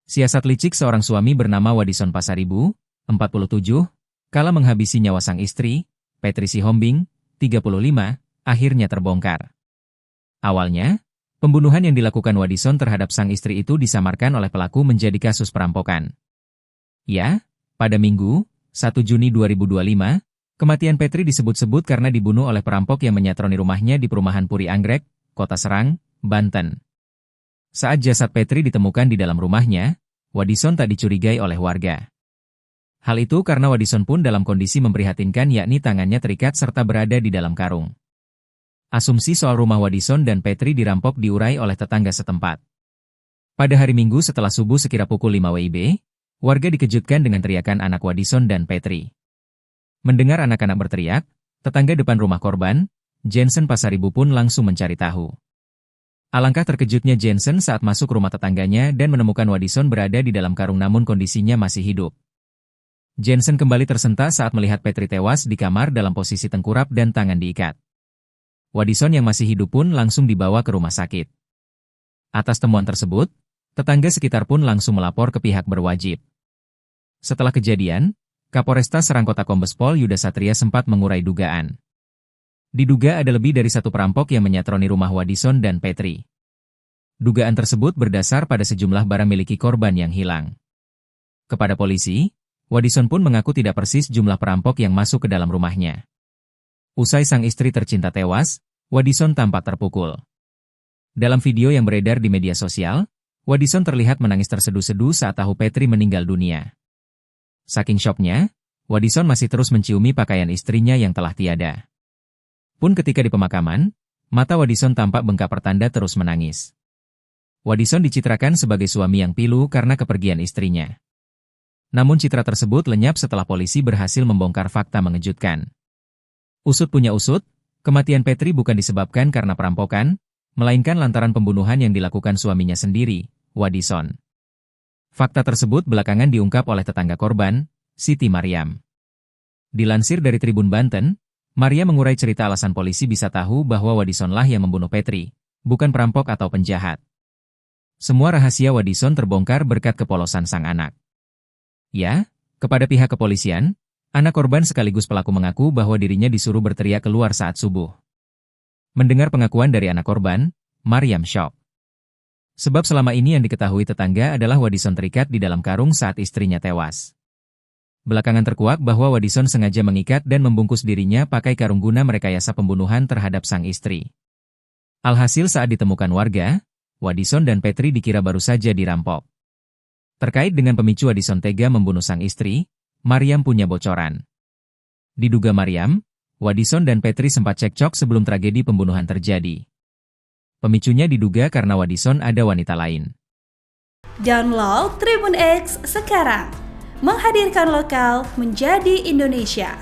Siasat licik seorang suami bernama Wadison Pasaribu, 47, kala menghabisi nyawa sang istri, Petri Sihombing, 35, akhirnya terbongkar. Awalnya, pembunuhan yang dilakukan Wadison terhadap sang istri itu disamarkan oleh pelaku menjadi kasus perampokan. Ya, pada Minggu, 1 Juni 2025, kematian Petri disebut-sebut karena dibunuh oleh perampok yang menyatroni rumahnya di perumahan Puri Anggrek, Kota Serang, Banten. Saat jasad Petri ditemukan di dalam rumahnya, Wadison tak dicurigai oleh warga. Hal itu karena Wadison pun dalam kondisi memprihatinkan, yakni tangannya terikat serta berada di dalam karung. Asumsi soal rumah Wadison dan Petri dirampok diurai oleh tetangga setempat. Pada hari Minggu setelah subuh sekira pukul 5 WIB, warga dikejutkan dengan teriakan anak Wadison dan Petri. Mendengar anak-anak berteriak, tetangga depan rumah korban, Jensen Pasaribu pun langsung mencari tahu. Alangkah terkejutnya Jensen saat masuk rumah tetangganya dan menemukan Wadison berada di dalam karung namun kondisinya masih hidup. Jensen kembali tersentak saat melihat Petri tewas di kamar dalam posisi tengkurap dan tangan diikat. Wadison yang masih hidup pun langsung dibawa ke rumah sakit. Atas temuan tersebut, tetangga sekitar pun langsung melapor ke pihak berwajib. Setelah kejadian, Kapolresta Serang Kota Kombes Pol Yuda Satria sempat mengurai dugaan. Diduga ada lebih dari satu perampok yang menyatroni rumah Wadison dan Petri. Dugaan tersebut berdasar pada sejumlah barang miliki korban yang hilang. Kepada polisi, Wadison pun mengaku tidak persis jumlah perampok yang masuk ke dalam rumahnya. Usai sang istri tercinta tewas, Wadison tampak terpukul. Dalam video yang beredar di media sosial, Wadison terlihat menangis terseduh-seduh saat tahu Petri meninggal dunia. Saking syoknya, Wadison masih terus menciumi pakaian istrinya yang telah tiada. Pun ketika di pemakaman, mata Wadison tampak bengkak pertanda terus menangis. Wadison dicitrakan sebagai suami yang pilu karena kepergian istrinya. Namun citra tersebut lenyap setelah polisi berhasil membongkar fakta mengejutkan. Usut punya usut, kematian Petri bukan disebabkan karena perampokan, melainkan lantaran pembunuhan yang dilakukan suaminya sendiri, Wadison. Fakta tersebut belakangan diungkap oleh tetangga korban, Siti Mariam. Dilansir dari Tribun Banten, Maria mengurai cerita alasan polisi bisa tahu bahwa Wadisonlah yang membunuh Petri, bukan perampok atau penjahat. Semua rahasia Wadison terbongkar berkat kepolosan sang anak. Ya, kepada pihak kepolisian, anak korban sekaligus pelaku mengaku bahwa dirinya disuruh berteriak keluar saat subuh. Mendengar pengakuan dari anak korban, Mariam syok. Sebab selama ini yang diketahui tetangga adalah Wadison terikat di dalam karung saat istrinya tewas. Belakangan terkuak bahwa Wadison sengaja mengikat dan membungkus dirinya pakai karung guna merekayasa pembunuhan terhadap sang istri. Alhasil saat ditemukan warga, Wadison dan Petri dikira baru saja dirampok. Terkait dengan pemicu Wadison tega membunuh sang istri, Mariam punya bocoran. Diduga Mariam, Wadison dan Petri sempat cekcok sebelum tragedi pembunuhan terjadi. Pemicunya diduga karena Wadison ada wanita lain. Download Tribun X sekarang. Menghadirkan lokal menjadi Indonesia.